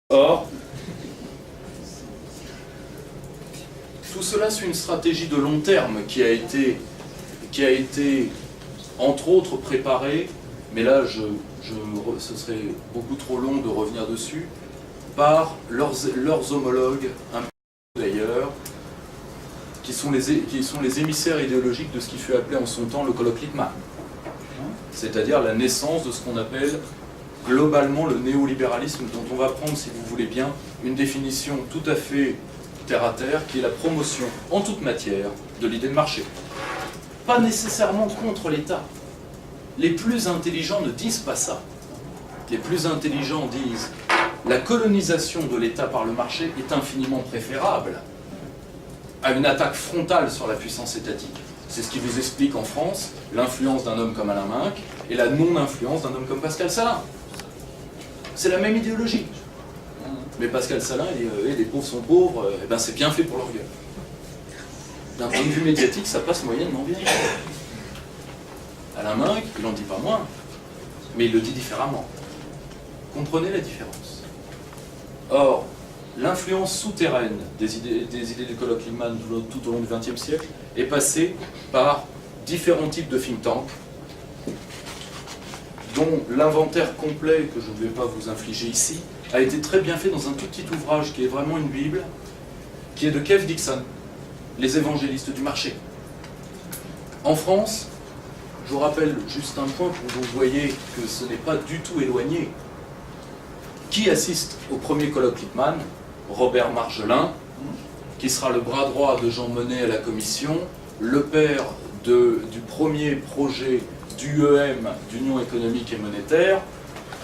Or, tout cela suit une stratégie de long terme qui a été entre autres préparée, mais là ce serait beaucoup trop long de revenir dessus, par leurs homologues, un peu d'ailleurs, qui sont les émissaires idéologiques de ce qui fut appelé en son temps le colloque Lippmann, c'est-à-dire la naissance de ce qu'on appelle globalement le néolibéralisme, dont on va prendre, si vous voulez bien, une définition tout à fait terre-à-terre, qui est la promotion en toute matière de l'idée de marché. Pas nécessairement contre l'État. Les plus intelligents ne disent pas ça. Les plus intelligents disent la colonisation de l'État par le marché est infiniment préférable à une attaque frontale sur la puissance étatique. C'est ce qui vous explique en France l'influence d'un homme comme Alain Minc et la non-influence d'un homme comme Pascal Salin. C'est la même idéologie. Mais Pascal Salin, les pauvres sont pauvres, et ben c'est bien fait pour leur gueule. D'un point de vue médiatique, ça passe moyennement bien. Alain Minc, il n'en dit pas moins, mais il le dit différemment. Comprenez la différence. Or, l'influence souterraine des idées du colloque Lippmann tout au long du XXe siècle est passée par différents types de think tanks, dont l'inventaire complet, que je ne vais pas vous infliger ici, a été très bien fait dans un tout petit ouvrage qui est vraiment une Bible, qui est de Kev Dixon, Les évangélistes du marché. En France, je vous rappelle juste un point pour que vous voyez que ce n'est pas du tout éloigné. Qui assiste au premier colloque Lippmann? Robert Marjolin, qui sera le bras droit de Jean Monnet à la commission, le père du premier projet d'UEM, d'Union économique et monétaire.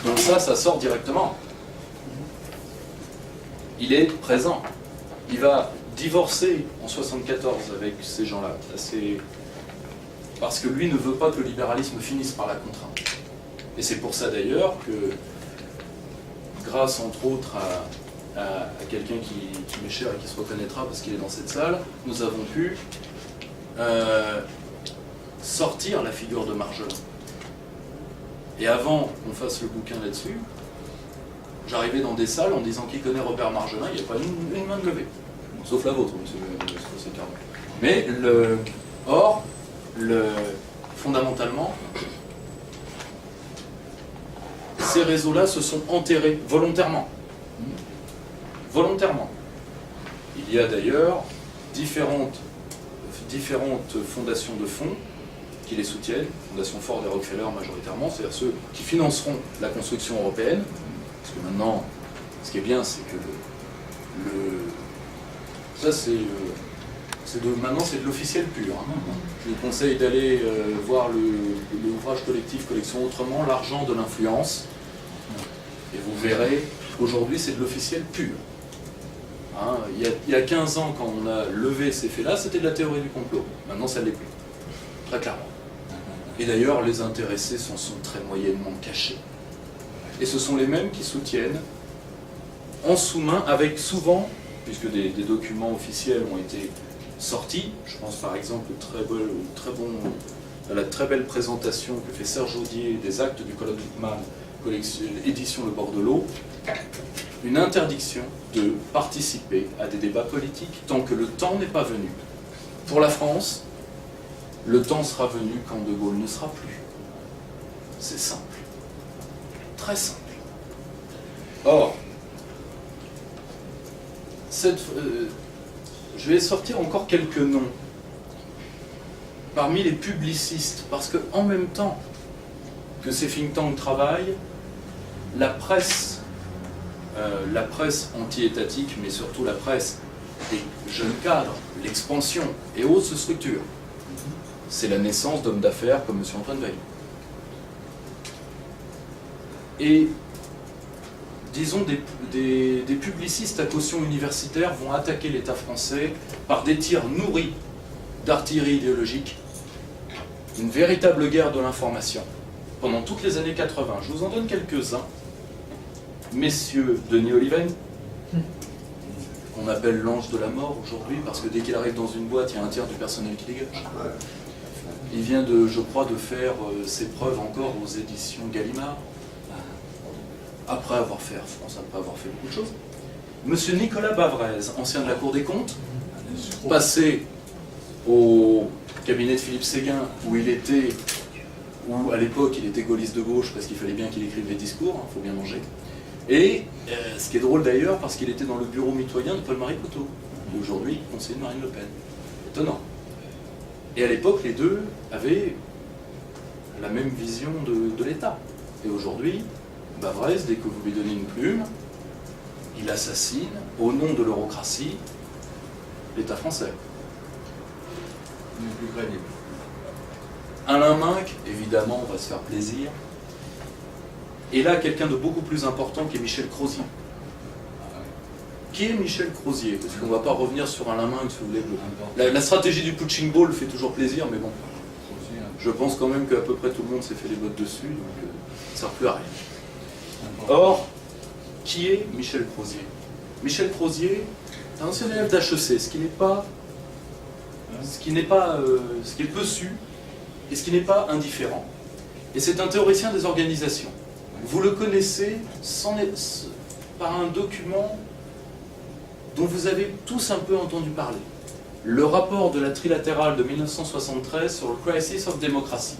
Donc ça sort directement. Il est présent. Il va divorcer en 1974 avec ces gens-là. Parce que lui ne veut pas que le libéralisme finisse par la contrainte. Et c'est pour ça d'ailleurs que, grâce entre autres à quelqu'un qui m'est cher et qui se reconnaîtra parce qu'il est dans cette salle, nous avons pu sortir la figure de Marjolin. Et avant qu'on fasse le bouquin là-dessus, j'arrivais dans des salles en disant qui connaît Robert Marjolin, il n'y a pas une main de levée. Sauf la vôtre, monsieur Carnot. Mais fondamentalement, ces réseaux-là se sont enterrés volontairement. Volontairement. Il y a d'ailleurs différentes fondations de fonds qui les soutiennent, Fondation Ford et Rockefeller majoritairement, c'est-à-dire ceux qui financeront la construction européenne, parce que maintenant, ce qui est bien, c'est que maintenant c'est de l'officiel pur. Hein. Je vous conseille d'aller voir l'ouvrage collectif Collection Autrement, l'argent de l'influence, et vous verrez, aujourd'hui c'est de l'officiel pur. Hein, il y a 15 ans, quand on a levé ces faits-là, c'était de la théorie du complot. Maintenant, ça ne l'est plus. Très clairement. Et d'ailleurs, les intéressés s'en sont très moyennement cachés. Et ce sont les mêmes qui soutiennent, en sous-main, avec souvent, puisque des documents officiels ont été sortis, je pense par exemple à la très belle présentation que fait Serge Audier des actes du colloque Lippmann, édition Le Bord de l'eau, une interdiction de participer à des débats politiques tant que le temps n'est pas venu. Pour la France, le temps sera venu quand De Gaulle ne sera plus. C'est simple. Très simple. Or, je vais sortir encore quelques noms parmi les publicistes, parce qu'en même temps que ces think tanks travaillent, la presse anti-étatique, mais surtout la presse des jeunes cadres, l'expansion et autres structures, c'est la naissance d'hommes d'affaires comme M. Antoine Veil. Et, disons, des publicistes à caution universitaire vont attaquer l'État français par des tirs nourris d'artillerie idéologique, une véritable guerre de l'information, pendant toutes les années 80. Je vous en donne quelques-uns. Messieurs Denis Oliven, qu'on appelle l'ange de la mort aujourd'hui, parce que dès qu'il arrive dans une boîte, il y a un tiers du personnel qui dégage. Il vient, je crois, de faire ses preuves encore aux éditions Gallimard. après avoir fait Air France, après avoir fait beaucoup de choses. Monsieur Nicolas Bavrez, ancien de la Cour des comptes, passé au cabinet de Philippe Séguin, où à l'époque il était gaulliste de gauche, parce qu'il fallait bien qu'il écrive des discours, il faut bien manger. Et ce qui est drôle d'ailleurs, parce qu'il était dans le bureau mitoyen de Paul-Marie Couteau, et aujourd'hui conseiller de Marine Le Pen. Étonnant. Et à l'époque, les deux avaient la même vision de l'État. Et aujourd'hui, Bavrez, dès que vous lui donnez une plume, il assassine, au nom de l'eurocratie, l'État français. Il n'est plus crédible. Alain Minc, évidemment, on va se faire plaisir. Et là, quelqu'un de beaucoup plus important qui est Michel Crozier. Qui est Michel Crozier? Parce qu'on ne va pas revenir sur Alain Minc, si vous voulez. La stratégie du punching ball fait toujours plaisir, mais bon. Je pense quand même qu'à peu près tout le monde s'est fait les bottes dessus, donc ça ne sert plus à rien. Or, qui est Michel Crozier? Michel Crozier est un ancien élève d'HEC, ce qui est peu su et ce qui n'est pas indifférent. Et c'est un théoricien des organisations. Vous le connaissez par un document dont vous avez tous un peu entendu parler. Le rapport de la trilatérale de 1973 sur le Crisis of Democracy.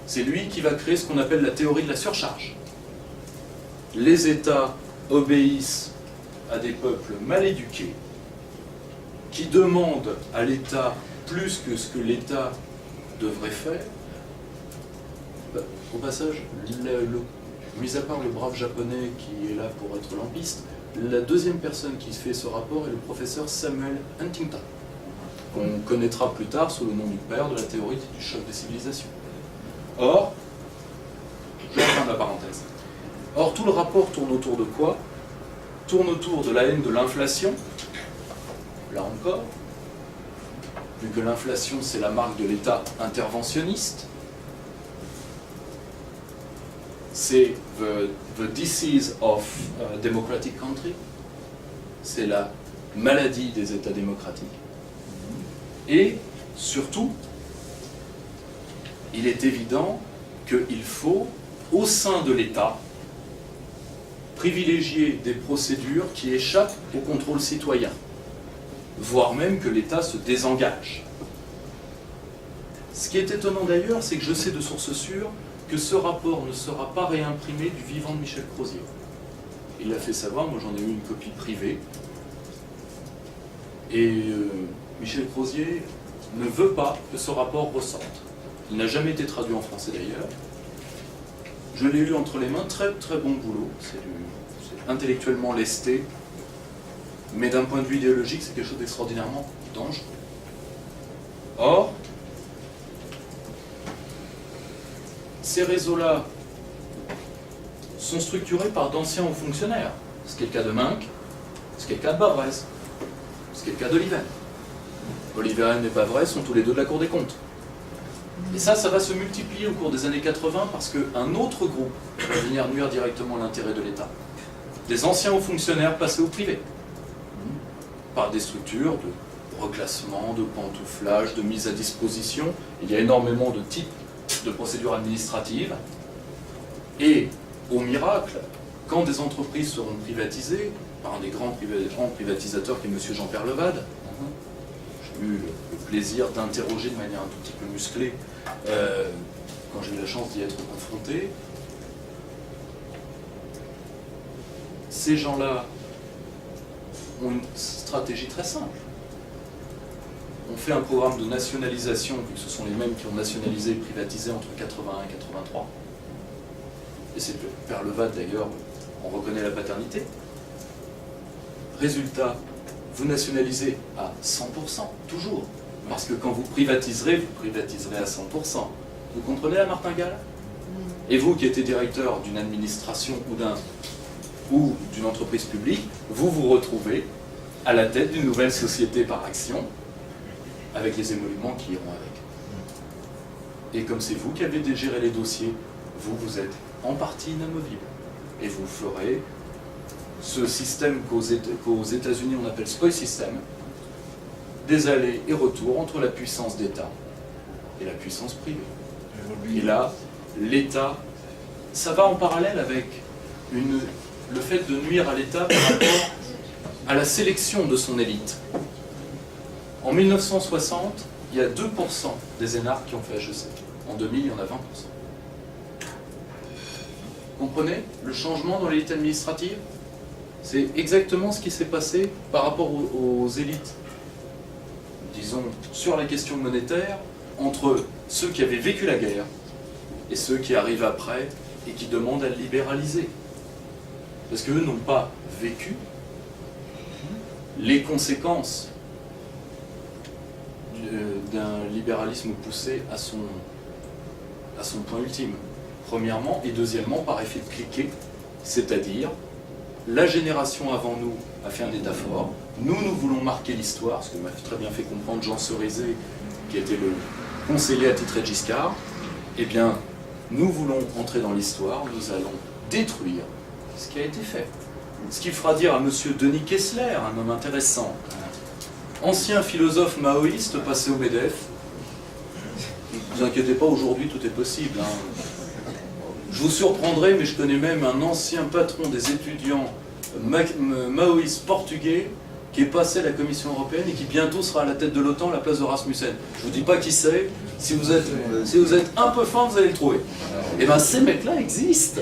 C'est lui qui va créer ce qu'on appelle la théorie de la surcharge. Les États obéissent à des peuples mal éduqués qui demandent à l'État plus que ce que l'État devrait faire. Au passage, mis à part le brave japonais qui est là pour être lampiste, la deuxième personne qui fait ce rapport est le professeur Samuel Huntington, qu'on connaîtra plus tard sous le nom du père de la théorie du choc des civilisations. Or, je vais fermer la parenthèse. Or, tout le rapport tourne autour de quoi? Tourne autour de la haine de l'inflation, là encore, vu que l'inflation c'est la marque de l'État interventionniste. C'est the disease of a democratic country. C'est la maladie des États démocratiques. Et surtout, il est évident qu'il faut, au sein de l'État, privilégier des procédures qui échappent au contrôle citoyen, voire même que l'État se désengage. Ce qui est étonnant d'ailleurs, c'est que je sais de sources sûres que ce rapport ne sera pas réimprimé du vivant de Michel Crozier. Il l'a fait savoir, moi j'en ai eu une copie privée. Et Michel Crozier ne veut pas que ce rapport ressorte. Il n'a jamais été traduit en français d'ailleurs. Je l'ai eu entre les mains, très très bon boulot. C'est intellectuellement lesté, mais d'un point de vue idéologique, c'est quelque chose d'extraordinairement dangereux. Or, ces réseaux-là sont structurés par d'anciens hauts fonctionnaires, ce qui est le cas de Minc, ce qui est le cas de Bavrez, ce qui est le cas d'Oliven. Oliven et Bavrez sont tous les deux de la Cour des comptes. Et ça va se multiplier au cours des années 80 parce qu'un autre groupe va venir nuire directement l'intérêt de l'État. Des anciens hauts fonctionnaires passés au privé, par des structures de reclassement, de pantouflage, de mise à disposition. Il y a énormément de types de procédures administratives. Et, au miracle, quand des entreprises seront privatisées, par un des grands privatisateurs qui est M. Jean-Pierre Levade, j'ai eu le plaisir d'interroger de manière un tout petit peu musclée quand j'ai eu la chance d'y être confronté. Ces gens-là ont une stratégie très simple. On fait un programme de nationalisation, vu que ce sont les mêmes qui ont nationalisé et privatisé entre 81 et 83. Et c'est Père Levade d'ailleurs, on reconnaît la paternité. Résultat, vous nationalisez à 100%, toujours. Parce que quand vous privatiserez à 100%. Vous comprenez la martingale? Et vous qui étiez directeur d'une administration ou d'une entreprise publique, vous vous retrouvez à la tête d'une nouvelle société par action, avec les émoluments qui iront avec. Et comme c'est vous qui avez géré les dossiers, vous êtes en partie inamovible. Et vous ferez ce système qu'aux États-Unis on appelle spoil system, des allers et retours entre la puissance d'État et la puissance privée. Et là, l'État, ça va en parallèle avec le fait de nuire à l'État par rapport à la sélection de son élite. En 1960, il y a 2% des énarques qui ont fait HEC. En 2000, il y en a 20%. Comprenez le changement dans l'élite administrative? C'est exactement ce qui s'est passé par rapport aux élites, disons, sur la question monétaire, entre ceux qui avaient vécu la guerre et ceux qui arrivent après et qui demandent à le libéraliser. Parce qu'eux n'ont pas vécu les conséquences d'un libéralisme poussé à son point ultime. Premièrement, et deuxièmement, par effet de cliquet, c'est-à-dire la génération avant nous a fait un état fort, nous voulons marquer l'histoire, ce que m'a très bien fait comprendre Jean Cerizet, qui était le conseiller attitré de Giscard. Eh bien, nous voulons entrer dans l'histoire, nous allons détruire ce qui a été fait. Ce qui fera dire à M. Denis Kessler, un homme intéressant, ancien philosophe maoïste passé au MEDEF, ne vous inquiétez pas, aujourd'hui tout est possible. Je vous surprendrai, mais je connais même un ancien patron des étudiants maoïstes portugais qui est passé à la Commission européenne et qui bientôt sera à la tête de l'OTAN à la place de Rasmussen. Je ne vous dis pas qui c'est, si vous êtes un peu fin, vous allez le trouver. Et bien ces mecs-là existent.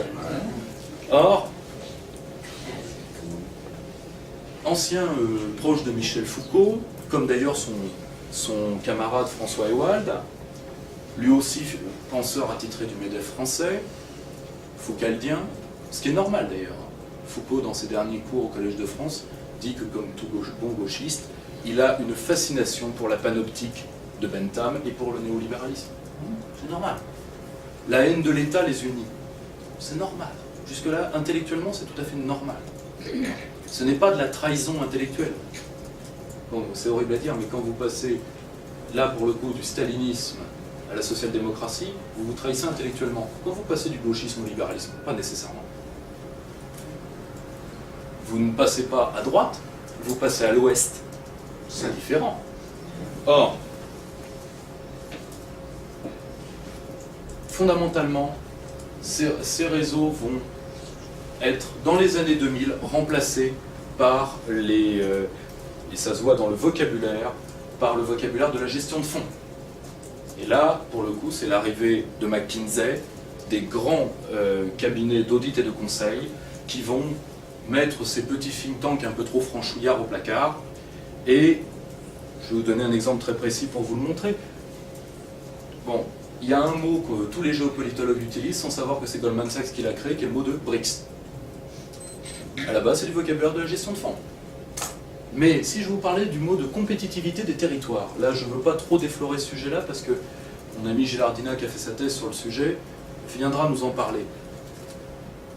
Or, ancien proche de Michel Foucault, comme d'ailleurs son camarade François Ewald, lui aussi penseur attitré du MEDEF français, foucaldien, ce qui est normal d'ailleurs. Foucault, dans ses derniers cours au Collège de France, dit que comme tout bon gauchiste, il a une fascination pour la panoptique de Bentham et pour le néolibéralisme. C'est normal. La haine de l'État les unit. C'est normal. Jusque-là, intellectuellement, c'est tout à fait normal. Ce n'est pas de la trahison intellectuelle. Bon, c'est horrible à dire, mais quand vous passez, là pour le coup, du stalinisme à la social-démocratie, vous vous trahissez intellectuellement. Quand vous passez du gauchisme au libéralisme, pas nécessairement. Vous ne passez pas à droite, vous passez à l'ouest. C'est différent. Or, fondamentalement, ces réseaux vont être, dans les années 2000, remplacés par et ça se voit dans le vocabulaire, par le vocabulaire de la gestion de fonds. Et là, pour le coup, c'est l'arrivée de McKinsey, des grands cabinets d'audit et de conseil, qui vont mettre ces petits think tanks un peu trop franchouillards au placard. Et je vais vous donner un exemple très précis pour vous le montrer. Bon, il y a un mot que tous les géopolitologues utilisent sans savoir que c'est Goldman Sachs qui l'a créé, qui est le mot de BRICS. À la base, c'est du vocabulaire de la gestion de fonds. Mais si je vous parlais du mot de compétitivité des territoires, là je ne veux pas trop déflorer ce sujet-là parce que mon ami Gilardina qui a fait sa thèse sur le sujet viendra nous en parler.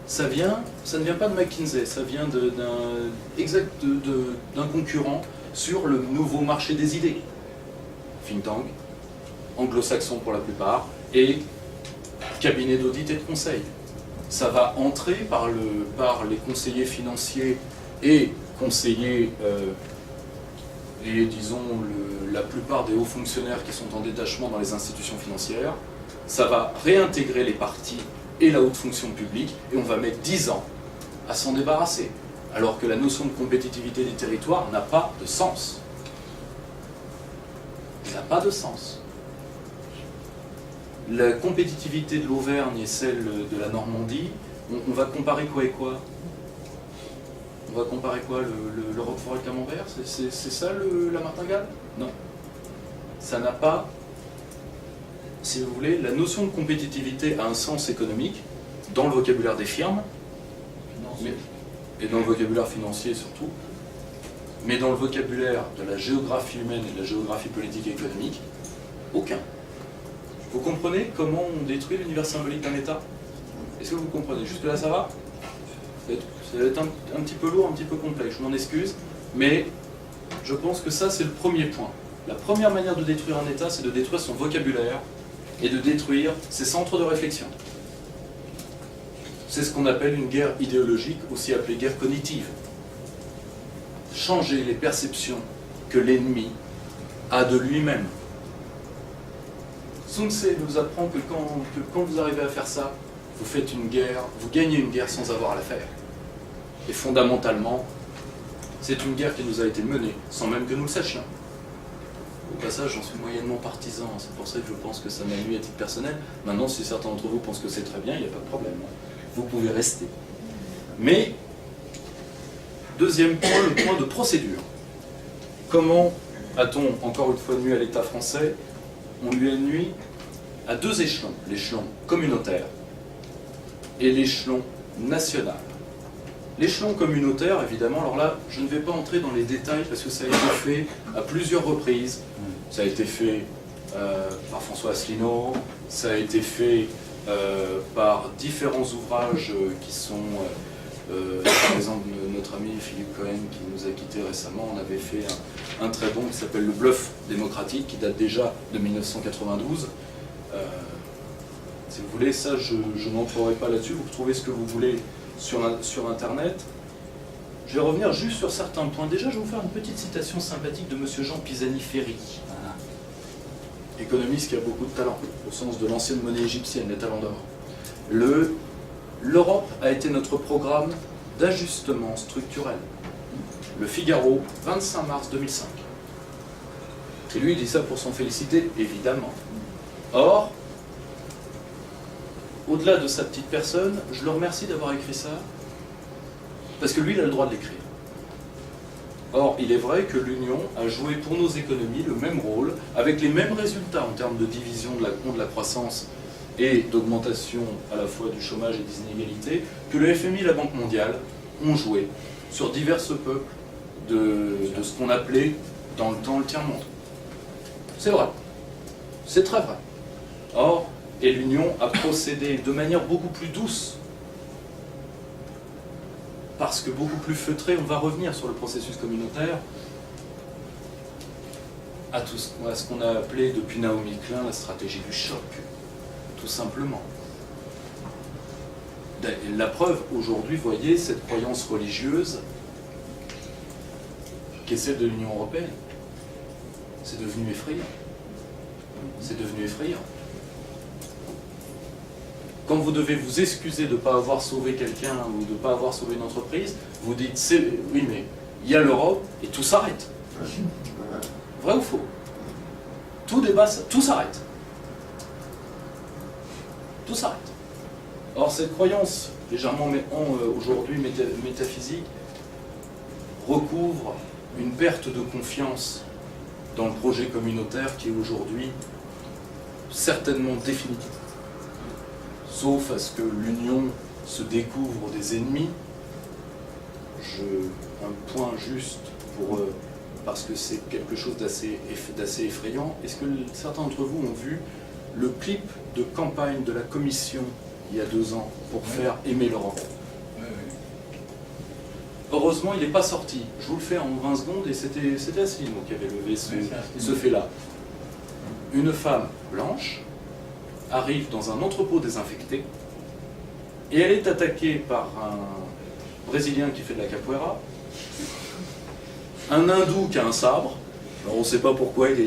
Ça ne vient pas de McKinsey, ça vient d'un concurrent sur le nouveau marché des idées. Think tank, anglo-saxon pour la plupart, et cabinet d'audit et de conseil. Ça va entrer par les conseillers financiers et conseillers, et disons la plupart des hauts fonctionnaires qui sont en détachement dans les institutions financières. Ça va réintégrer les partis et la haute fonction publique, et on va mettre 10 ans à s'en débarrasser, alors que la notion de compétitivité des territoires n'a pas de sens. Ça n'a pas de sens. La compétitivité de l'Auvergne et celle de la Normandie, on va comparer quoi et quoi? On va comparer quoi? Le Roquefort et le Camembert? C'est ça la martingale? Non. Ça n'a pas... Si vous voulez, la notion de compétitivité a un sens économique dans le vocabulaire des firmes, et dans le vocabulaire financier surtout, mais dans le vocabulaire de la géographie humaine et de la géographie politique et économique, aucun. Vous comprenez comment on détruit l'univers symbolique d'un État? Est-ce que vous comprenez? Jusque-là, ça va? Ça va être un petit peu lourd, un petit peu complexe, je m'en excuse, mais je pense que ça, c'est le premier point. La première manière de détruire un État, c'est de détruire son vocabulaire et de détruire ses centres de réflexion. C'est ce qu'on appelle une guerre idéologique, aussi appelée guerre cognitive. Changer les perceptions que l'ennemi a de lui-même. Sun Tzu nous apprend que quand vous arrivez à faire ça, vous faites une guerre, vous gagnez une guerre sans avoir à la faire. Et fondamentalement, c'est une guerre qui nous a été menée, sans même que nous le sachions. Au passage, j'en suis moyennement partisan, c'est pour ça que je pense que ça m'a nui à titre personnel. Maintenant, si certains d'entre vous pensent que c'est très bien, il n'y a pas de problème. Vous pouvez rester. Mais, deuxième point, le point de procédure. Comment a-t-on, encore une fois, nui à l'État français? On lui a nui à deux échelons, l'échelon communautaire et l'échelon national. L'échelon communautaire, évidemment, alors là, je ne vais pas entrer dans les détails parce que ça a été fait à plusieurs reprises. Ça a été fait par François Asselineau, ça a été fait par différents ouvrages qui sont, par exemple, notre ami Philippe Cohen qui nous a quittés récemment, on avait fait un très bon qui s'appelle Le Bluff démocratique, qui date déjà de 1992. Si vous voulez, ça, je n'entrerai pas là-dessus, vous trouvez ce que vous voulez sur Internet. Je vais revenir juste sur certains points. Déjà, je vais vous faire une petite citation sympathique de M. Jean Pisani-Ferry, économiste qui a beaucoup de talent, au sens de l'ancienne monnaie égyptienne, les talents d'or. L'Europe a été notre programme d'ajustement structurel. Le Figaro, 25 mars 2005. Et lui, il dit ça pour s'en féliciter, évidemment. Or, au-delà de sa petite personne, je le remercie d'avoir écrit ça, parce que lui, il a le droit de l'écrire. Or, il est vrai que l'Union a joué pour nos économies le même rôle, avec les mêmes résultats en termes de division de la croissance et d'augmentation à la fois du chômage et des inégalités, que le FMI et la Banque mondiale ont joué sur divers peuples de ce qu'on appelait dans le temps le tiers-monde. C'est vrai. C'est très vrai. Or, et l'Union a procédé de manière beaucoup plus douce, parce que beaucoup plus feutré, on va revenir sur le processus communautaire, à ce qu'on a appelé depuis Naomi Klein la stratégie du choc, tout simplement. La preuve, aujourd'hui, voyez, cette croyance religieuse qui est celle de l'Union européenne, c'est devenu effrayant. C'est devenu effrayant. Quand vous devez vous excuser de ne pas avoir sauvé quelqu'un ou de ne pas avoir sauvé une entreprise, vous dites, oui, mais il y a l'Europe et tout s'arrête. Vrai ou faux? Tout débat, tout s'arrête. Tout s'arrête. Or, cette croyance, légèrement aujourd'hui métaphysique, recouvre une perte de confiance dans le projet communautaire qui est aujourd'hui certainement définitif. Sauf à ce que l'Union se découvre des ennemis. Un point juste parce que c'est quelque chose d'assez effrayant. Est-ce que certains d'entre vous ont vu le clip de campagne de la Commission il y a 2 ans pour faire aimer l'Europe? Heureusement, il n'est pas sorti. Je vous le fais en 20 secondes et c'était Asselineau qui avait levé ce fait-là. Une femme blanche arrive dans un entrepôt désinfecté et elle est attaquée par un Brésilien qui fait de la capoeira, un Hindou qui a un sabre. Alors on ne sait pas pourquoi il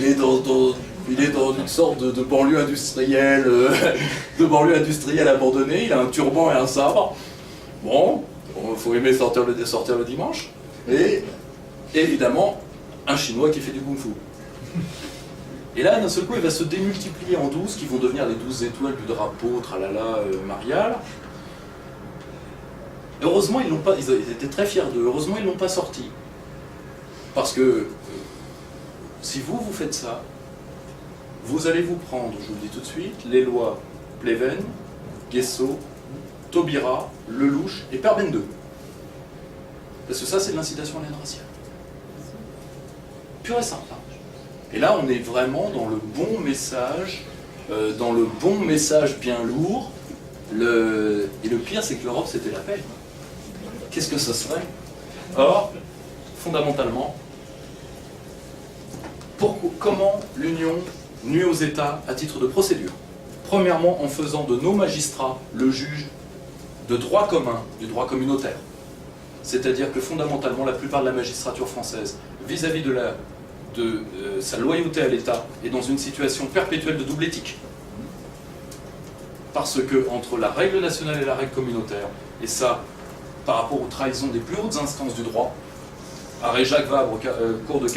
est dans une sorte de banlieue industrielle, abandonnée. Il a un turban et un sabre. Bon, il faut aimer sortir le dimanche. Et évidemment, un Chinois qui fait du kung-fu. Et là, d'un seul coup, il va se démultiplier en 12, qui vont devenir les 12 étoiles du drapeau, tralala, marial. Heureusement, ils étaient très fiers d'eux, heureusement, ils ne l'ont pas sorti. Parce que, si vous faites ça, vous allez vous prendre, je vous le dis tout de suite, les lois Pleven, Guesso, Taubira, Lelouch et Perben II. Parce que ça, c'est de l'incitation à la haine raciale. Pur et simple. Hein. Et là, on est vraiment dans le bon message, bien lourd. Et le pire, c'est que l'Europe, c'était la paix. Qu'est-ce que ça serait? Or, fondamentalement, comment l'Union nuit aux États à titre de procédure? Premièrement, en faisant de nos magistrats le juge de droit commun, du droit communautaire. C'est-à-dire que fondamentalement, la plupart de la magistrature française, vis-à-vis de sa loyauté à l'État, est dans une situation perpétuelle de double éthique. Parce que entre la règle nationale et la règle communautaire, et ça, par rapport aux trahisons des plus hautes instances du droit, arrêt Jacques Vabre, cour de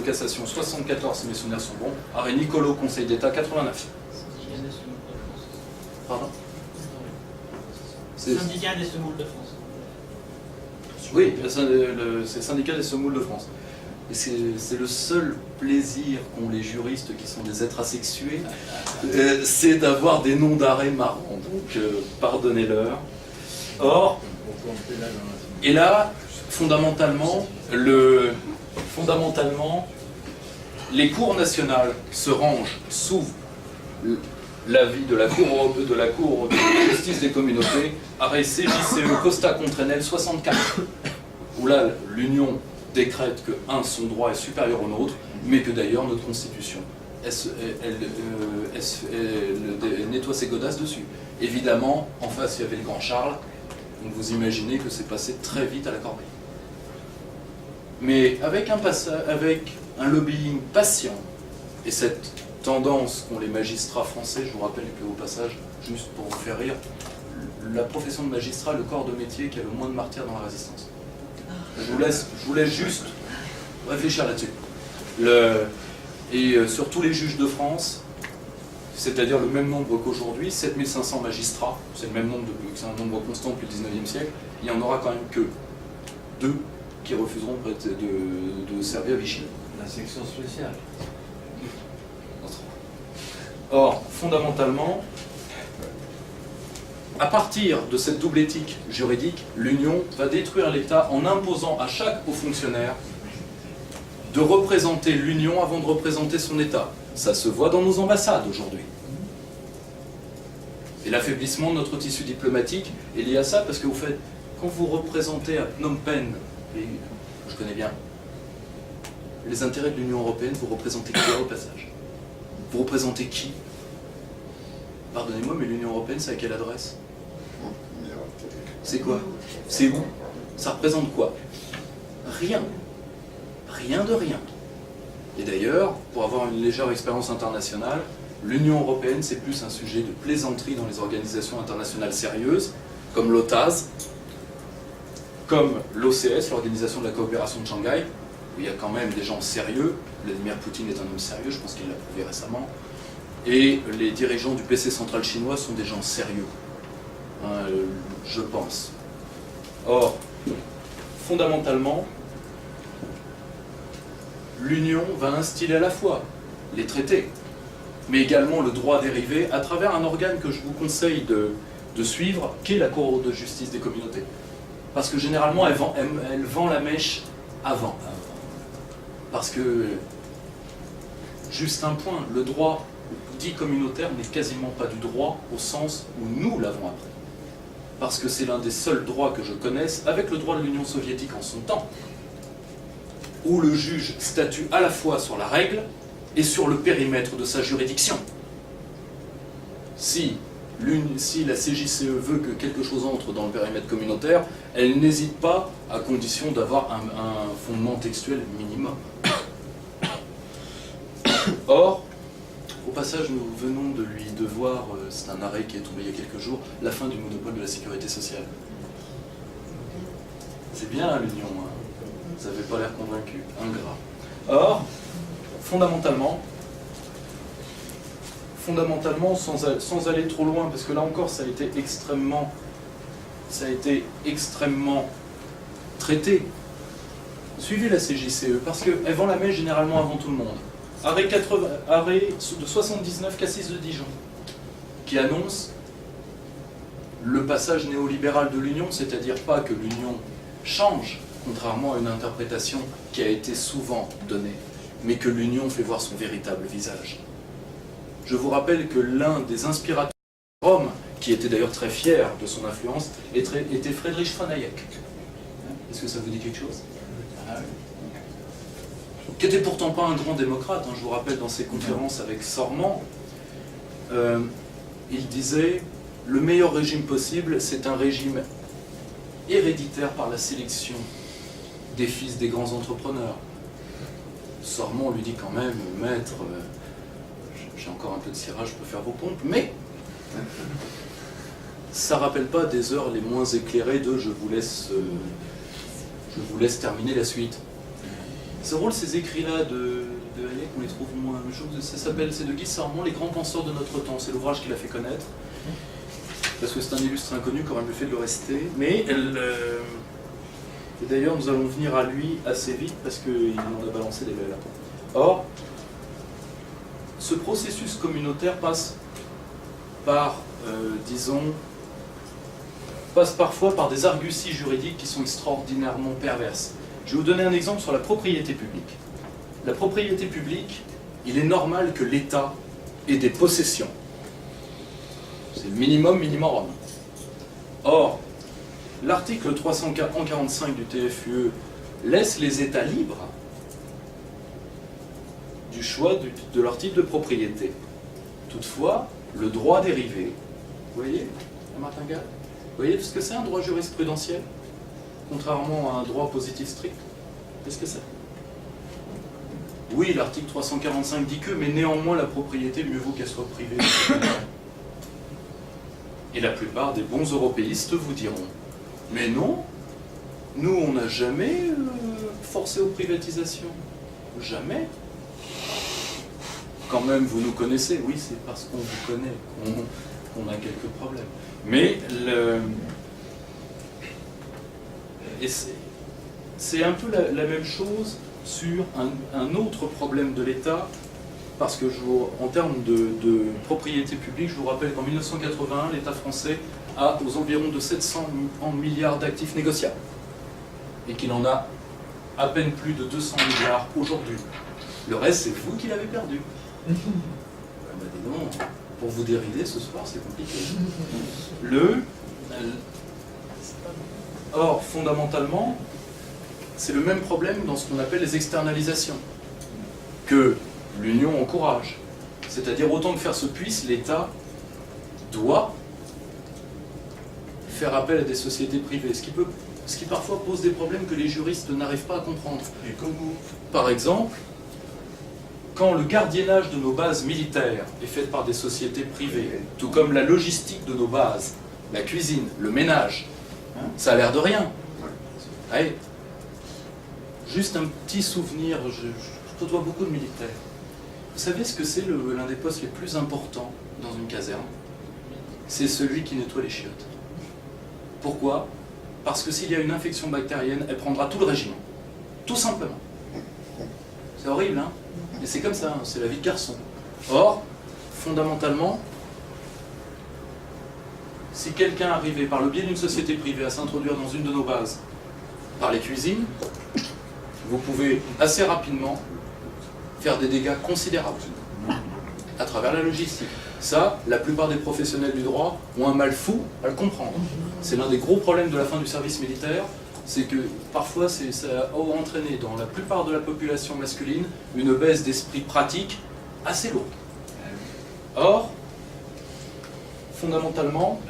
cassation 74, si mes souvenirs sont bons, arrêt Nicolo, Conseil d'État 89. Pardon? Syndicat des semoules de France. Oui, c'est le syndicat des semoules de France. Et c'est le seul plaisir qu'ont les juristes qui sont des êtres asexués, c'est d'avoir des noms d'arrêt marrants. Donc, pardonnez-leur. Or, et là, fondamentalement, les cours nationales se rangent sous l'avis de la Cour de justice des communautés, arrêt CJCE Costa contre Enel 64, où là, l'Union décrète que, son droit est supérieur au nôtre, mais que d'ailleurs notre Constitution, elle nettoie ses godasses dessus. Évidemment, en face, il y avait le grand Charles, donc vous imaginez que c'est passé très vite à la corbeille. Mais avec un lobbying patient, et cette tendance qu'ont les magistrats français, je vous rappelle qu'au passage, juste pour vous faire rire, la profession de magistrat est le corps de métier qui a le moins de martyrs dans la résistance. Je vous laisse juste réfléchir là-dessus. Sur tous les juges de France, c'est-à-dire le même nombre qu'aujourd'hui, 7500 magistrats, c'est le même nombre, c'est un nombre constant depuis le 19e siècle, il n'y en aura quand même que 2 qui refuseront de servir Vichy. La section spéciale. Or, fondamentalement, à partir de cette double éthique juridique, l'Union va détruire l'État en imposant à chaque haut fonctionnaire de représenter l'Union avant de représenter son État. Ça se voit dans nos ambassades aujourd'hui. Et l'affaiblissement de notre tissu diplomatique est lié à ça, parce que vous faites, quand vous représentez à Phnom Penh, et je connais bien, les intérêts de l'Union européenne, vous représentez qui au passage? Vous représentez qui? Pardonnez-moi, mais l'Union européenne, c'est à quelle adresse? C'est quoi? C'est où? Ça représente quoi? Rien. Rien de rien. Et d'ailleurs, pour avoir une légère expérience internationale, l'Union européenne, c'est plus un sujet de plaisanterie dans les organisations internationales sérieuses, comme l'OTAS, comme l'OCS, l'Organisation de la coopération de Shanghai, où il y a quand même des gens sérieux. Vladimir Poutine est un homme sérieux, je pense qu'il l'a prouvé récemment. Et les dirigeants du PC central chinois sont des gens sérieux, je pense. Or, fondamentalement, l'Union va instiller à la fois les traités, mais également le droit dérivé à travers un organe que je vous conseille de suivre, qui est la Cour de justice des communautés. Parce que généralement, elle vend la mèche avant. Parce que, juste un point, le droit dit communautaire n'est quasiment pas du droit au sens où nous l'avons appris. Parce que c'est l'un des seuls droits que je connaisse, avec le droit de l'Union soviétique en son temps, où le juge statue à la fois sur la règle et sur le périmètre de sa juridiction. Si la CJCE veut que quelque chose entre dans le périmètre communautaire, elle n'hésite pas, à condition d'avoir un fondement textuel minimum. Or, au passage, nous venons de lui devoir, c'est un arrêt qui est tombé il y a quelques jours, la fin du monopole de la sécurité sociale. C'est bien l'Union, hein. Vous n'avez pas l'air convaincu, ingrat. Or, fondamentalement, sans aller trop loin, parce que là encore ça a été extrêmement traité. Suivez la CJCE, parce qu'elle vend la mèche généralement avant tout le monde. Arrêt de 79, Cassis de Dijon, qui annonce le passage néolibéral de l'Union, c'est-à-dire pas que l'Union change, contrairement à une interprétation qui a été souvent donnée, mais que l'Union fait voir son véritable visage. Je vous rappelle que l'un des inspirateurs de Rome, qui était d'ailleurs très fier de son influence, était Friedrich von Hayek. Est-ce que ça vous dit quelque chose? Qui n'était pourtant pas un grand démocrate, hein, je vous rappelle dans ses conférences avec Sormand, il disait « Le meilleur régime possible, c'est un régime héréditaire par la sélection des fils des grands entrepreneurs. » Sormand lui dit quand même « Maître, j'ai encore un peu de cirage, je peux faire vos pompes, mais Ça rappelle pas des heures les moins éclairées de je vous laisse terminer la suite. C'est drôle ces écrits-là de Hayek, on les trouve moins. C'est de Guy Sarment, Les grands penseurs de notre temps. C'est l'ouvrage qu'il a fait connaître. Parce que c'est un illustre inconnu qui aurait mieux fait de le rester. Mais et d'ailleurs, nous allons venir à lui assez vite parce qu'il en a balancé des belles. Or, ce processus communautaire passe parfois par des arguties juridiques qui sont extraordinairement perverses. Je vais vous donner un exemple sur la propriété publique. La propriété publique, il est normal que l'État ait des possessions. C'est le minimum. Or, l'article 345 du TFUE laisse les États libres du choix de leur type de propriété. Toutefois, le droit dérivé, vous voyez, la martingale, vous voyez ce que c'est un droit jurisprudentiel, contrairement à un droit positif strict. Qu'est-ce que c'est? Oui, l'article 345 dit que, mais néanmoins la propriété, mieux vaut qu'elle soit privée. Et la plupart des bons européistes vous diront, mais non, nous on n'a jamais forcé aux privatisations. Jamais. Quand même, vous nous connaissez, oui, c'est parce qu'on vous connaît qu'on a quelques problèmes. Mais c'est un peu la même chose sur un autre problème de l'État, parce que en termes de propriété publique, je vous rappelle qu'en 1981, l'État français a aux environs de 700 milliards d'actifs négociables, et qu'il en a à peine plus de 200 milliards aujourd'hui. Le reste, c'est vous qui l'avez perdu. Dis donc, pour vous dérider ce soir, c'est compliqué. Or, fondamentalement, c'est le même problème dans ce qu'on appelle les externalisations, que l'Union encourage. C'est-à-dire, autant que faire se puisse, l'État doit faire appel à des sociétés privées, ce qui parfois pose des problèmes que les juristes n'arrivent pas à comprendre. Et comment? Par exemple, quand le gardiennage de nos bases militaires est fait par des sociétés privées, tout comme la logistique de nos bases, la cuisine, le ménage, ça a l'air de rien. Allez, juste un petit souvenir, je côtoie beaucoup de militaires. Vous savez ce que c'est l'un des postes les plus importants dans une caserne? C'est celui qui nettoie les chiottes. Pourquoi? Parce que s'il y a une infection bactérienne, elle prendra tout le régiment. Tout simplement. C'est horrible, hein? Mais c'est comme ça, hein, c'est la vie de garçon. Or, fondamentalement, si quelqu'un arrivait par le biais d'une société privée à s'introduire dans une de nos bases, par les cuisines, vous pouvez assez rapidement faire des dégâts considérables à travers la logistique. Ça, la plupart des professionnels du droit ont un mal fou à le comprendre. C'est l'un des gros problèmes de la fin du service militaire, c'est que parfois ça a entraîné dans la plupart de la population masculine une baisse d'esprit pratique assez lourde. Or, fondamentalement,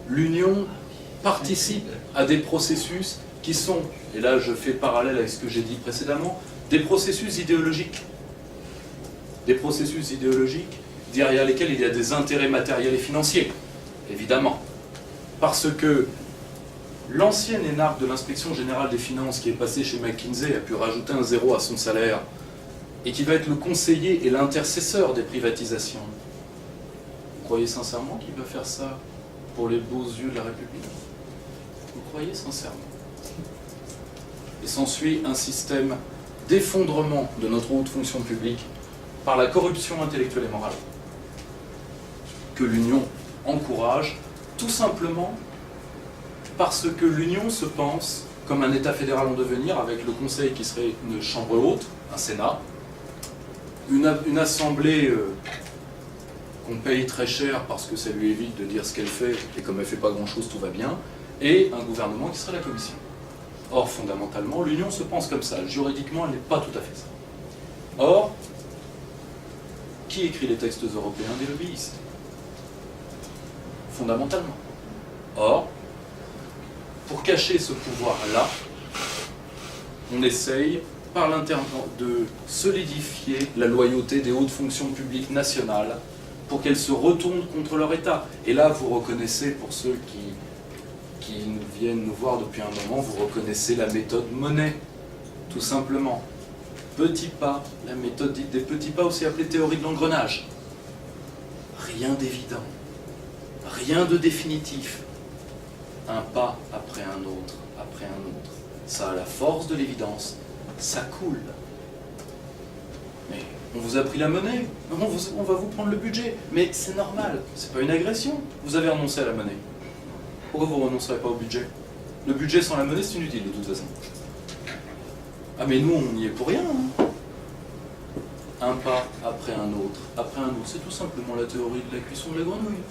l'Union participe à des processus qui sont, et là je fais parallèle avec ce que j'ai dit précédemment, des processus idéologiques. Des processus idéologiques derrière lesquels il y a des intérêts matériels et financiers, évidemment. Parce que l'ancien énarque de l'inspection générale des finances qui est passé chez McKinsey a pu rajouter un zéro à son salaire et qui va être le conseiller et l'intercesseur des privatisations. Vous croyez sincèrement qu'il va faire ça pour les beaux yeux de la République? Vous croyez sincèrement? Et s'ensuit un système d'effondrement de notre haute fonction publique par la corruption intellectuelle et morale que l'Union encourage, tout simplement parce que l'Union se pense comme un État fédéral en devenir, avec le Conseil qui serait une chambre haute, un Sénat, une assemblée qu'on paye très cher parce que ça lui évite de dire ce qu'elle fait, et comme elle ne fait pas grand-chose, tout va bien, et un gouvernement qui serait la Commission. Or, fondamentalement, l'Union se pense comme ça. Juridiquement, elle n'est pas tout à fait ça. Or, qui écrit les textes européens? Des lobbyistes. Fondamentalement. Or, pour cacher ce pouvoir-là, on essaye, de solidifier la loyauté des hautes fonctions publiques nationales pour qu'elles se retournent contre leur État. Et là, vous reconnaissez, pour ceux qui viennent nous voir depuis un moment, vous reconnaissez la méthode Monnet, tout simplement. Petits pas, la méthode dite des petits pas, aussi appelée théorie de l'engrenage. Rien d'évident, rien de définitif. Un pas après un autre, après un autre. Ça a la force de l'évidence, ça coule. Mais on vous a pris la monnaie, on va vous prendre le budget. Mais c'est normal, c'est pas une agression. Vous avez renoncé à la monnaie. Pourquoi vous ne renoncerez pas au budget? Le budget sans la monnaie, c'est inutile de toute façon. Ah mais nous, on n'y est pour rien. Hein. Un pas après un autre, après un autre. C'est tout simplement la théorie de la cuisson de la grenouille.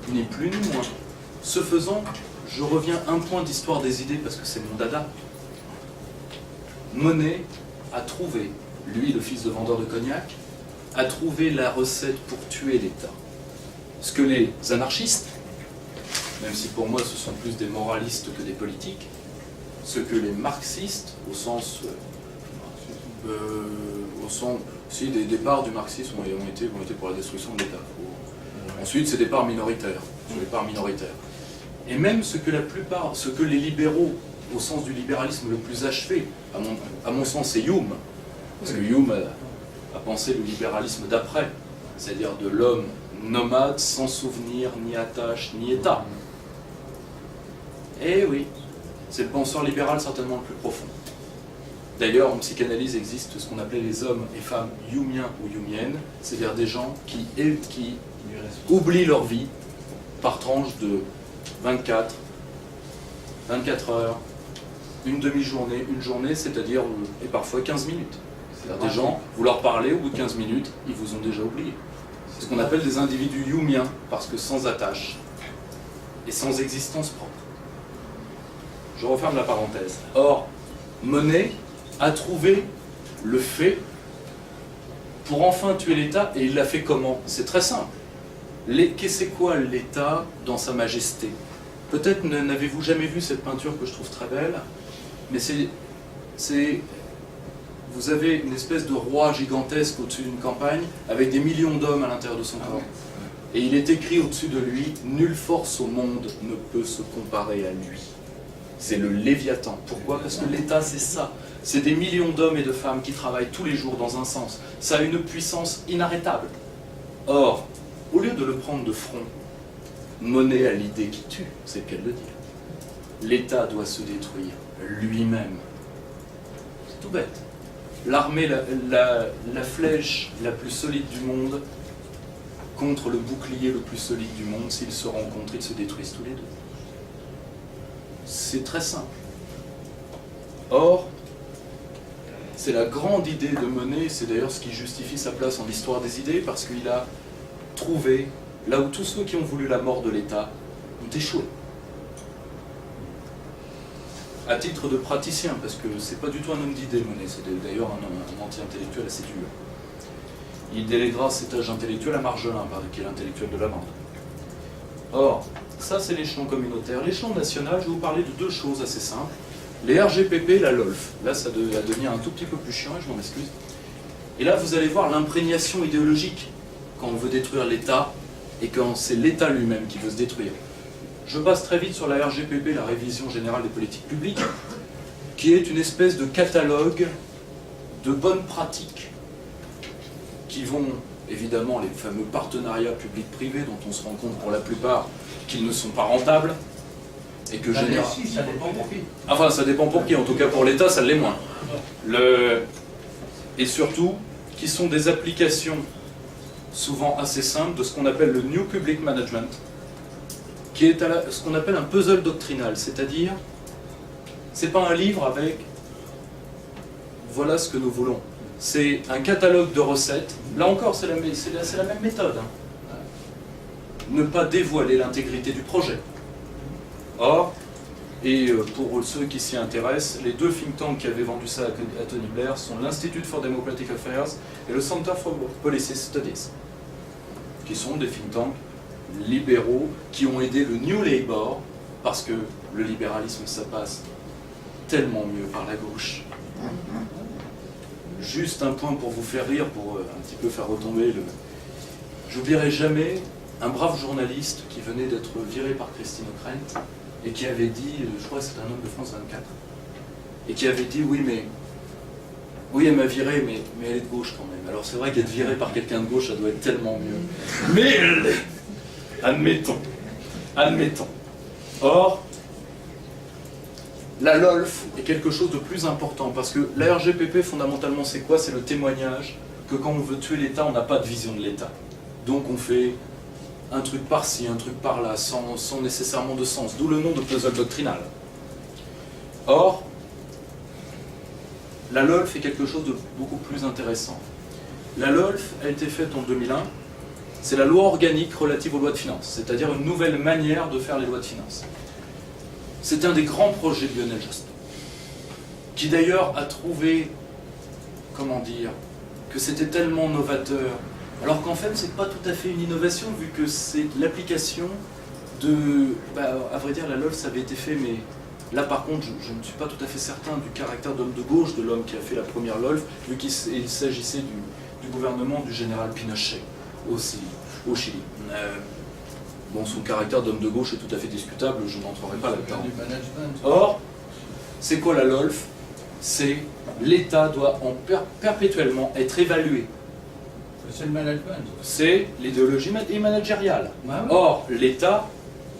Ni plus ni moins. Ce faisant, je reviens un point d'histoire des idées parce que c'est mon dada. Monnet a trouvé, lui le fils de vendeur de cognac, a trouvé la recette pour tuer l'État. Ce que les anarchistes, même si pour moi ce sont plus des moralistes que des politiques, ce que les marxistes, au sens si des départs du marxisme ont été pour la destruction de l'État. Ensuite, c'est des parts minoritaires, sur les parts minoritaires. Et même ce que les libéraux, au sens du libéralisme le plus achevé, à mon sens, c'est Hume, parce que Hume a pensé le libéralisme d'après, c'est-à-dire de l'homme nomade, sans souvenir, ni attache, ni état. Eh oui, c'est le penseur libéral certainement le plus profond. D'ailleurs, en psychanalyse existe ce qu'on appelait les hommes et femmes humiens ou humiennes, c'est-à-dire des gens qui oublient leur vie par tranche de 24 heures, une demi-journée, une journée, c'est-à-dire, et parfois 15 minutes. C'est-à-dire des gens, vous leur parlez, au bout de 15 minutes, ils vous ont déjà oublié. C'est ce qu'on appelle des individus humiens, parce que sans attache et sans existence propre. Je referme la parenthèse. Or, Monnet a trouvé le fait pour enfin tuer l'État, et il l'a fait comment? C'est très simple. C'est quoi l'État dans sa majesté? Peut-être n'avez-vous jamais vu cette peinture que je trouve très belle, mais vous avez une espèce de roi gigantesque au-dessus d'une campagne, avec des millions d'hommes à l'intérieur de son corps. Et il est écrit au-dessus de lui, « Nulle force au monde ne peut se comparer à lui ». C'est le Léviathan. Pourquoi? Parce que l'État, c'est ça. C'est des millions d'hommes et de femmes qui travaillent tous les jours dans un sens. Ça a une puissance inarrêtable. Or, au lieu de le prendre de front, Monnet a l'idée qui tue, c'est le cas de le dire. L'État doit se détruire lui-même. C'est tout bête. L'armée, la flèche la plus solide du monde contre le bouclier le plus solide du monde, s'ils se rencontrent, ils se détruisent tous les deux. C'est très simple. Or, c'est la grande idée de Monnet, c'est d'ailleurs ce qui justifie sa place en l'histoire des idées, parce qu'il a trouvé là où tous ceux qui ont voulu la mort de l'État ont échoué. À titre de praticien, parce que c'est pas du tout un homme d'idées, Monnet, c'est d'ailleurs un anti-intellectuel assez dur. Il déléguera cet âge intellectuel à Marjolin, qui est l'intellectuel de la bande. Or, ça c'est l'échelon communautaire. L'échelon national, je vais vous parler de deux choses assez simples. Les RGPP et la LOLF. Là, ça va devenir un tout petit peu plus chiant, et je m'en excuse. Et là, vous allez voir l'imprégnation idéologique quand on veut détruire l'État et quand c'est l'État lui-même qui veut se détruire. Je passe très vite sur la RGPP, la Révision Générale des Politiques Publiques, qui est une espèce de catalogue de bonnes pratiques qui vont, évidemment, les fameux partenariats publics-privés dont on se rend compte pour la plupart qu'ils ne sont pas rentables et que généralement... Ça dépend pour qui. Enfin, ça dépend pour qui. En tout cas, pour l'État, ça l'est moins. Et surtout, qui sont des applications souvent assez simples de ce qu'on appelle le New Public Management, qui est ce qu'on appelle un puzzle doctrinal, c'est-à-dire, c'est pas un livre avec voilà ce que nous voulons. C'est un catalogue de recettes. Là encore, c'est la même méthode. Hein. Ne pas dévoiler l'intégrité du projet. Or, et pour ceux qui s'y intéressent, les deux think tanks qui avaient vendu ça à Tony Blair sont l'Institute for Democratic Affairs et le Center for Policy Studies, qui sont des think tanks libéraux qui ont aidé le New Labour, parce que le libéralisme, ça passe tellement mieux par la gauche. juste un point pour vous faire rire, pour un petit peu faire retomber le... J'oublierai jamais un brave journaliste qui venait d'être viré par Christine O'Krent et qui avait dit, je crois que c'était un homme de France 24, et qui avait dit oui, elle m'a viré, mais elle est de gauche quand même. Alors c'est vrai qu'être viré par quelqu'un de gauche, ça doit être tellement mieux. Mais elle l'est. Admettons. Or, la LOLF est quelque chose de plus important, parce que la RGPP, fondamentalement, c'est quoi? C'est le témoignage que quand on veut tuer l'État, on n'a pas de vision de l'État. Donc on fait un truc par-ci, un truc par-là, sans nécessairement de sens, d'où le nom de puzzle doctrinal. Or, la LOLF est quelque chose de beaucoup plus intéressant. La LOLF a été faite en 2001, c'est la loi organique relative aux lois de finances, c'est-à-dire une nouvelle manière de faire les lois de finances. C'est un des grands projets de Lionel Jospin, qui d'ailleurs a trouvé, comment dire, que c'était tellement novateur, alors qu'en fait c'est pas tout à fait une innovation, vu que c'est l'application de... à vrai dire, la LOLF ça avait été fait, mais là par contre je ne suis pas tout à fait certain du caractère d'homme de gauche de l'homme qui a fait la première LOLF, vu qu'il s'agissait du gouvernement du général Pinochet au Chili. Bon, son caractère d'homme de gauche est tout à fait discutable, je n'entrerai pas là-dedans. Or, c'est quoi la LOLF? C'est l'État doit perpétuellement être évalué. C'est le management. C'est l'idéologie managériale. Ah oui. Or, l'État,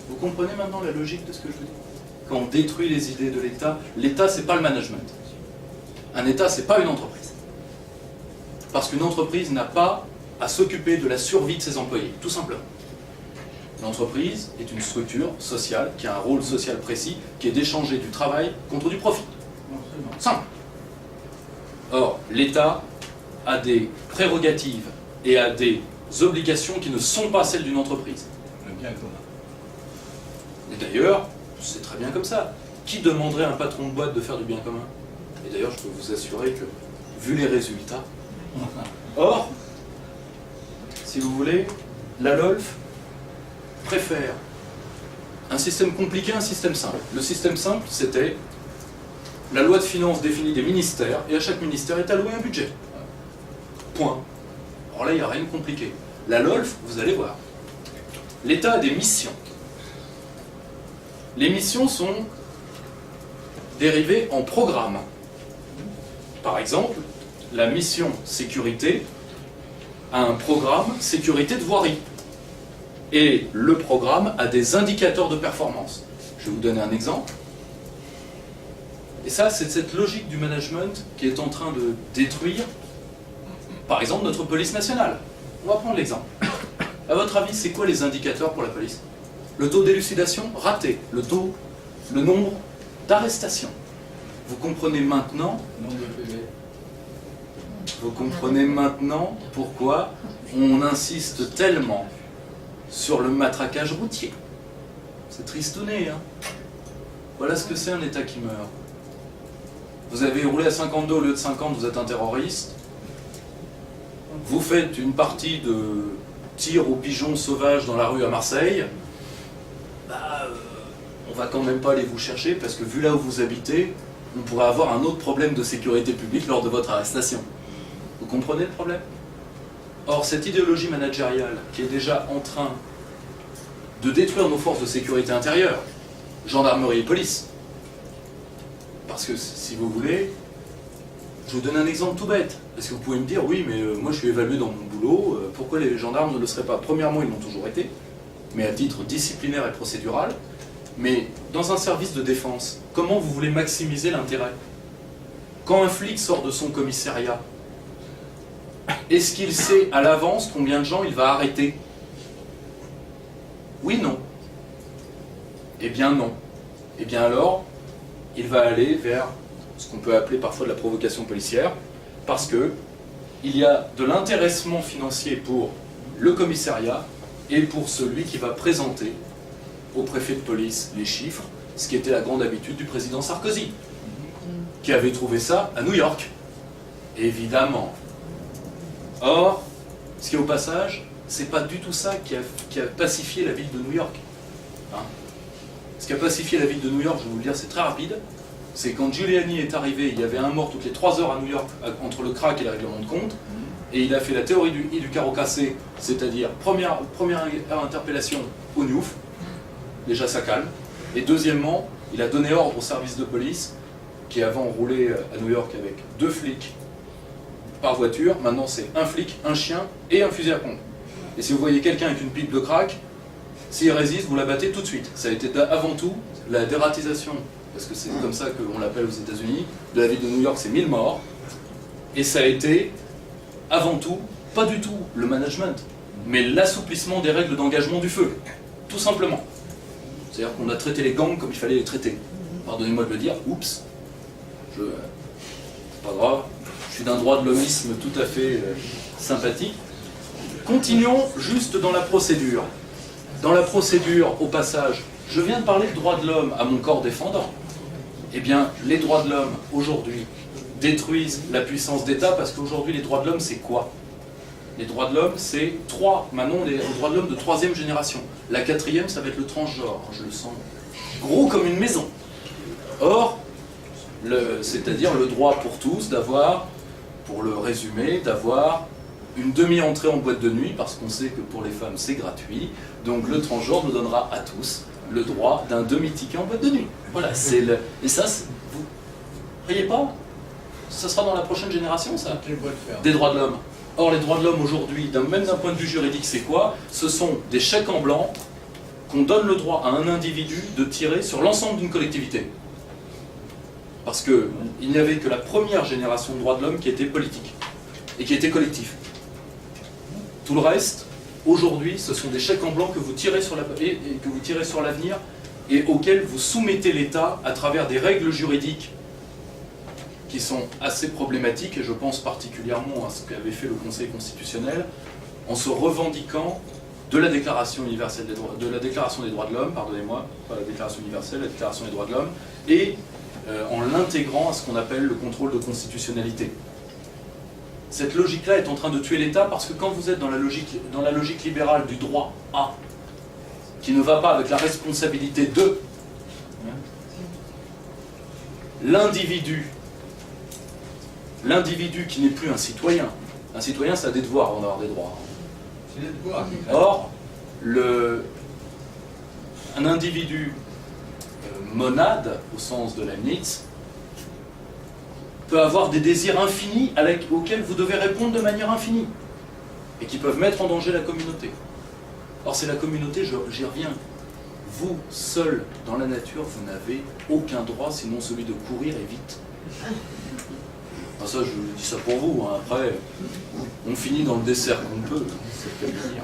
vous comprenez maintenant la logique de ce que je veux dire? Quand on détruit les idées de l'État, c'est pas le management. Un État, c'est pas une entreprise. Parce qu'une entreprise n'a pas à s'occuper de la survie de ses employés, tout simplement. L'entreprise est une structure sociale qui a un rôle social précis, qui est d'échanger du travail contre du profit. Simple. Or, l'État a des prérogatives et a des obligations qui ne sont pas celles d'une entreprise. Le bien commun. Et d'ailleurs, c'est très bien comme ça. Qui demanderait à un patron de boîte de faire du bien commun? Et d'ailleurs, je peux vous assurer que, vu les résultats... Or, si vous voulez, la LOLF préfère un système compliqué à un système simple. Le système simple, c'était la loi de finances définit des ministères, et à chaque ministère est alloué un budget. Point. Alors là, il n'y a rien de compliqué. La LOLF, vous allez voir, l'État a des missions. Les missions sont dérivées en programmes. Par exemple, la mission sécurité a un programme sécurité de voirie. Et le programme a des indicateurs de performance. Je vais vous donner un exemple. Et ça, c'est cette logique du management qui est en train de détruire, par exemple, notre police nationale. On va prendre l'exemple. À votre avis, c'est quoi les indicateurs pour la police? Le taux d'élucidation? Raté. Le nombre d'arrestations. Vous comprenez maintenant pourquoi on insiste tellement sur le matraquage routier. C'est tristouné, hein. Voilà ce que c'est un État qui meurt. Vous avez roulé à 52 au lieu de 50, vous êtes un terroriste. Vous faites une partie de tir aux pigeons sauvages dans la rue à Marseille. On va quand même pas aller vous chercher parce que vu là où vous habitez, on pourrait avoir un autre problème de sécurité publique lors de votre arrestation. Vous comprenez le problème? Or, cette idéologie managériale qui est déjà en train de détruire nos forces de sécurité intérieure, gendarmerie et police, parce que si vous voulez, je vous donne un exemple tout bête, parce que vous pouvez me dire, oui, mais moi je suis évalué dans mon boulot, pourquoi les gendarmes ne le seraient pas? Premièrement, ils l'ont toujours été, mais à titre disciplinaire et procédural, mais dans un service de défense, comment vous voulez maximiser l'intérêt? Quand un flic sort de son commissariat, est-ce qu'il sait à l'avance combien de gens il va arrêter? Oui, non. Eh bien non. Eh bien alors, il va aller vers ce qu'on peut appeler parfois de la provocation policière, parce que il y a de l'intéressement financier pour le commissariat et pour celui qui va présenter au préfet de police les chiffres, ce qui était la grande habitude du président Sarkozy, qui avait trouvé ça à New York. Évidemment. Or, ce qui est au passage, c'est pas du tout ça qui a pacifié la ville de New York. Hein? Ce qui a pacifié la ville de New York, je vais vous le dire, c'est très rapide. C'est quand Giuliani est arrivé, il y avait un mort toutes les 3 heures à New York entre le crack et le règlement de compte, et il a fait la théorie du carreau cassé, c'est-à-dire première interpellation au Newf, déjà ça calme, et deuxièmement, il a donné ordre au service de police, qui avant roulait à New York avec 2 flics par voiture, maintenant c'est un flic, un chien et un fusil à pompe. Et si vous voyez quelqu'un avec une pipe de crack, s'il résiste, vous la battez tout de suite. Ça a été avant tout la dératisation, parce que c'est comme ça qu'on l'appelle aux États-Unis, de la ville de New York, c'est 1000 morts. Et ça a été, avant tout, pas du tout le management, mais l'assouplissement des règles d'engagement du feu. Tout simplement. C'est-à-dire qu'on a traité les gangs comme il fallait les traiter. Pardonnez-moi de le dire, oups. C'est pas grave. Je suis d'un droit de l'hommisme tout à fait sympathique. Continuons juste dans la procédure. Dans la procédure, au passage, je viens de parler de droits de l'homme à mon corps défendant. Eh bien, les droits de l'homme, aujourd'hui, détruisent la puissance d'État, parce qu'aujourd'hui, les droits de l'homme, c'est quoi? Les droits de l'homme, c'est maintenant, les droits de l'homme de 3e génération. La 4e, ça va être le transgenre, je le sens gros comme une maison. Or, c'est-à-dire le droit pour tous d'avoir, pour le résumer, d'avoir une demi-entrée en boîte de nuit, parce qu'on sait que pour les femmes c'est gratuit, donc le transgenre nous donnera à tous le droit d'un demi-ticket en boîte de nuit. Voilà, c'est le... Et ça, vous riez pas? Ça sera dans la prochaine génération, ça? Des droits de l'homme. Or, les droits de l'homme aujourd'hui, même d'un point de vue juridique, c'est quoi? Ce sont des chèques en blanc qu'on donne le droit à un individu de tirer sur l'ensemble d'une collectivité. Parce qu'il n'y avait que la première génération de droits de l'homme qui était politique et qui était collectif. Tout le reste, aujourd'hui, ce sont des chèques en blanc que vous tirez sur l'avenir et auxquels vous soumettez l'État à travers des règles juridiques qui sont assez problématiques, et je pense particulièrement à ce qu'avait fait le Conseil constitutionnel, en se revendiquant de la Déclaration universelle des droits, de la Déclaration des droits de l'homme, pardonnez-moi, pas la Déclaration universelle, la Déclaration des droits de l'homme, et en l'intégrant à ce qu'on appelle le contrôle de constitutionnalité. Cette logique-là est en train de tuer l'État, parce que quand vous êtes dans la logique libérale du droit à, qui ne va pas avec la responsabilité de, l'individu qui n'est plus un citoyen, ça a des devoirs avant d'avoir des droits. C'est des devoirs. Or, un individu monade, au sens de Leibniz, peut avoir des désirs infinis auxquels vous devez répondre de manière infinie, et qui peuvent mettre en danger la communauté. Or, c'est la communauté, j'y reviens. Vous, seul, dans la nature, vous n'avez aucun droit, sinon celui de courir et vite. Enfin, ça, je dis ça pour vous, hein. Après, on finit dans le dessert qu'on peut, c'est le cas de dire.